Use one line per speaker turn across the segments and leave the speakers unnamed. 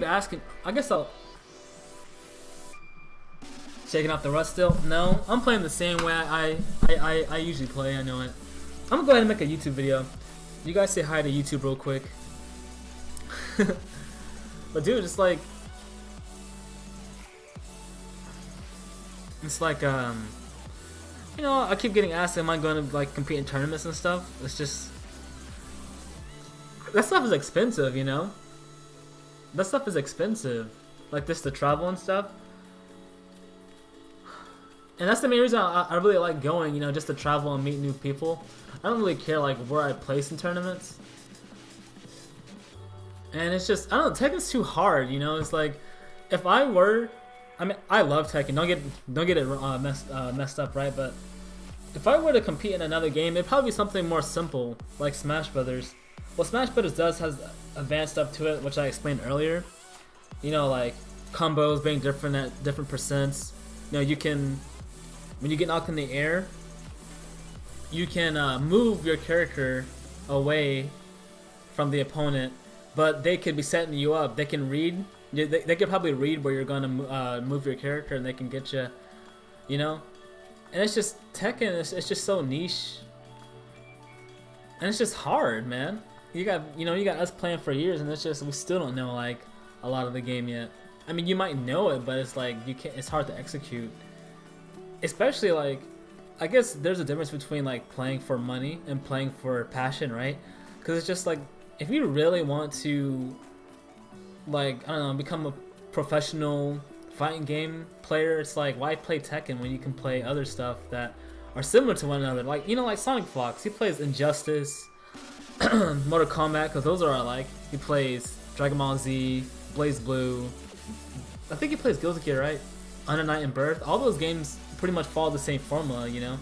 asking, I guess I'll shaking off the rust still. No, I'm playing the same way I usually play. I know it. I'm gonna go ahead and make a YouTube video. You guys say hi to YouTube real quick. But dude, it's like you know, I keep getting asked, am I going to like compete in tournaments and stuff? It's just that stuff is expensive, you know. That stuff is expensive, like just the travel and stuff. And that's the main reason I really like going, you know, just to travel and meet new people. I don't really care like where I place in tournaments. And it's just, I don't know, Tekken's too hard, you know. It's like, if I were, I mean, I love Tekken. Don't get it messed up, right? But if I were to compete in another game, it'd probably be something more simple, like Smash Brothers. What Smash Brothers does has advanced stuff to it, which I explained earlier. You know, like combos being different at different percents. You know, you can, when you get knocked in the air, you can move your character away from the opponent, but they could be setting you up. They can read. They could probably read where you're going to move your character, and they can get you, you know? And it's just, Tekken, it's just so niche. And it's just hard, man. You got us playing for years, and it's just, we still don't know, like, a lot of the game yet. I mean, you might know it, but it's like, it's hard to execute. Especially, like, I guess there's a difference between, like, playing for money and playing for passion, right? Because it's just like, if you really want to, like, I don't know, become a professional fighting game player, it's like, why play Tekken when you can play other stuff that are similar to one another? Like, you know, like Sonic Fox, he plays Injustice, Mortal Kombat, because those are I like. He plays Dragon Ball Z, Blaze Blue, I think he plays Guilty Gear, right? Under Night and Birth. All those games pretty much follow the same formula, you know?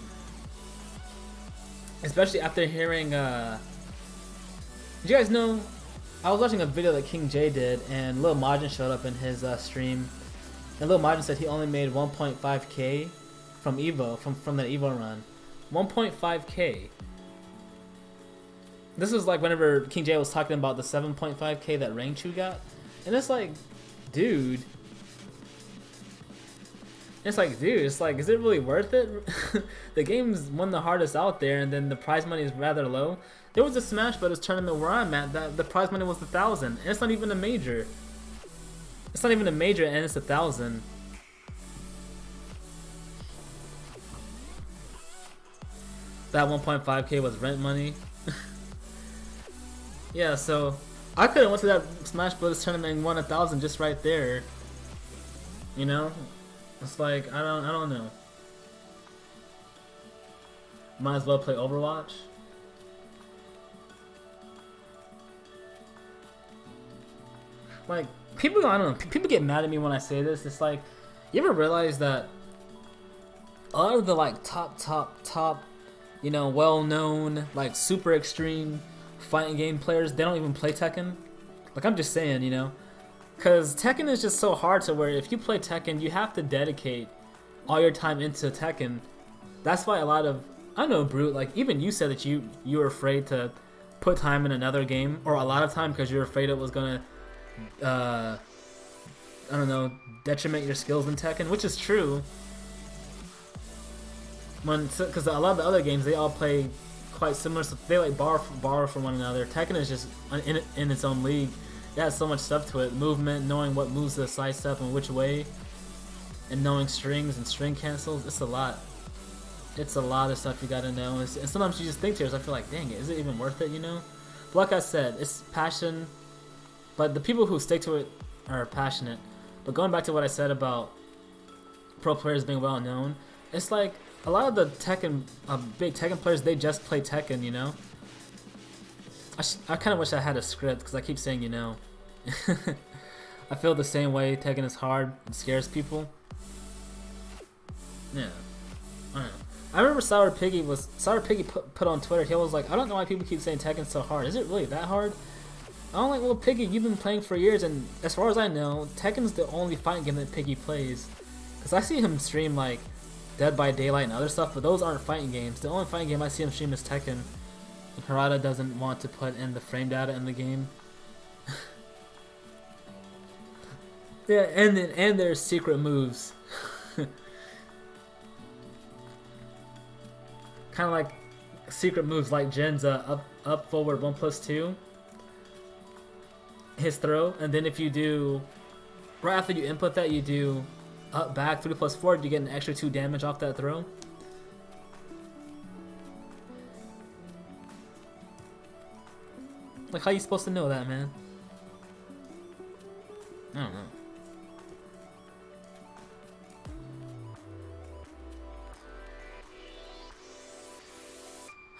Especially after hearing, did you guys know, I was watching a video that King J did, and Lil Majin showed up in his stream, and Lil Majin said he only made 1.5k from Evo, from that Evo run. 1.5k. This was like whenever King J was talking about the 7.5k that Rangchu got, and it's like, dude. It's like, dude, it's like, is it really worth it? The game's one of the hardest out there, and then the prize money is rather low. There was a Smash Brothers tournament where I'm at that the prize money was 1,000, and it's not even a major. It's not even a major, and it's 1,000. That 1.5k was rent money. Yeah, so I could have went to that Smash Brothers tournament and won 1,000 just right there. You know, it's like, I don't know. Might as well play Overwatch. Like, people, I don't know, people get mad at me when I say this. It's like, you ever realize that a lot of the like top, you know, well-known, like super extreme fighting game players, they don't even play Tekken? Like, I'm just saying, you know, because Tekken is just so hard to where if you play Tekken, you have to dedicate all your time into Tekken. That's why a lot of, I know, Brute, like, even you said that you were afraid to put time in another game, or a lot of time, because you're afraid it was gonna I don't know, detriment your skills in Tekken, which is true. Because a lot of the other games, they all play quite similar, so they like borrow from one another. Tekken is just in its own league. It has so much stuff to it. Movement, knowing what moves to sidestep and which way, and knowing strings and string cancels. It's a lot. It's a lot of stuff you gotta know. And sometimes you just think to yourself, I feel like, dang it, is it even worth it, you know? But like I said, it's passion. But the people who stick to it are passionate. But going back to what I said about pro players being well known, it's like a lot of the Tekken, big Tekken players, they just play Tekken, you know? I kind of wish I had a script, because I keep saying, you know. I feel the same way. Tekken is hard. It scares people. Yeah. I don't know. I remember Sour Piggy put on Twitter, he was like, I don't know why people keep saying Tekken's so hard. Is it really that hard? I'm like, well, Piggy, you've been playing for years, and as far as I know, Tekken's the only fighting game that Piggy plays. Because I see him stream, like, Dead by Daylight and other stuff, but those aren't fighting games. The only fighting game I see him stream is Tekken. And Harada doesn't want to put in the frame data in the game. Yeah, and there's secret moves. Kind of like secret moves like Jin's up forward 1+2, his throw, and then if you do right after you input that, you do up back 3+4, you get an extra 2 damage off that throw. Like, how you supposed to know that, man? I don't know.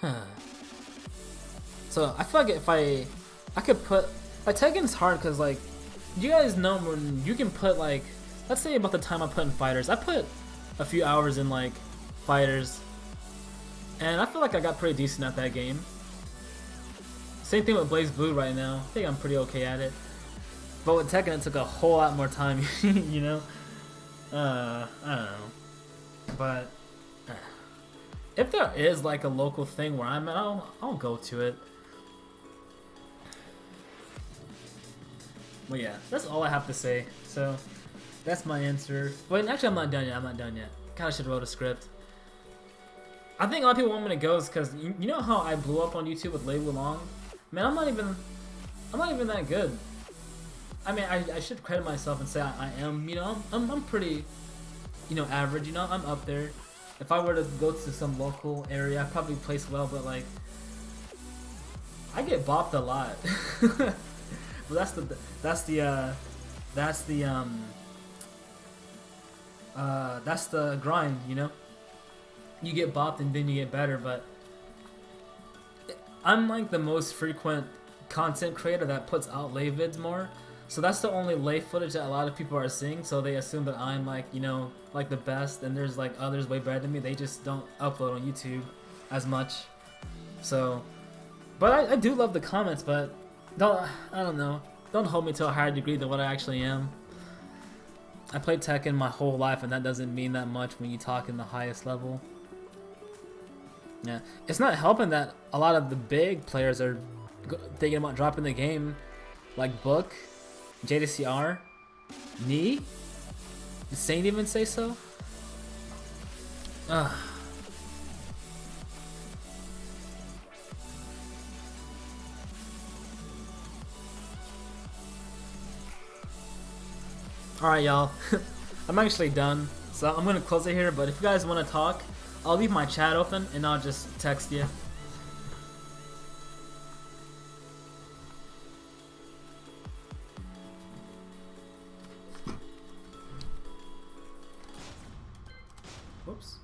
Huh. So I feel like if I could put like Tekken's hard because like you guys know when you can put like, let's say about the time I put in fighters, I put a few hours in like fighters, and I feel like I got pretty decent at that game. Same thing with Blaze Blue right now. I think I'm pretty okay at it. But with Tekken, it took a whole lot more time, you know? I don't know. But if there is like a local thing where I'm at, I'll go to it. Well, yeah, that's all I have to say. So, that's my answer. Wait, actually, I'm not done yet. Kinda should have wrote a script. I think a lot of people want me to go is because you know how I blew up on YouTube with Lei Wulong? Man, I'm not even that good. I mean, I should credit myself and say I am, you know, I'm pretty, you know, average, you know, I'm up there. If I were to go to some local area, I'd probably place well, but like, I get bopped a lot. But that's the grind, you know? You get bopped and then you get better, but I'm like the most frequent content creator that puts out Lei vids more. So that's the only Lei footage that a lot of people are seeing, so they assume that I'm like, you know, like the best, and there's like others way better than me. They just don't upload on YouTube as much. So, but I do love the comments, but I don't know. Don't hold me to a higher degree than what I actually am. I played Tekken my whole life, and that doesn't mean that much when you talk in the highest level. Yeah, it's not helping that a lot of the big players are thinking about dropping the game, like Book, JDCR, Knee. Did Saint even say so? Ugh. Alright, y'all. I'm actually done, so I'm gonna close it here, but if you guys want to talk, I'll leave my chat open and I'll just text you. Whoops.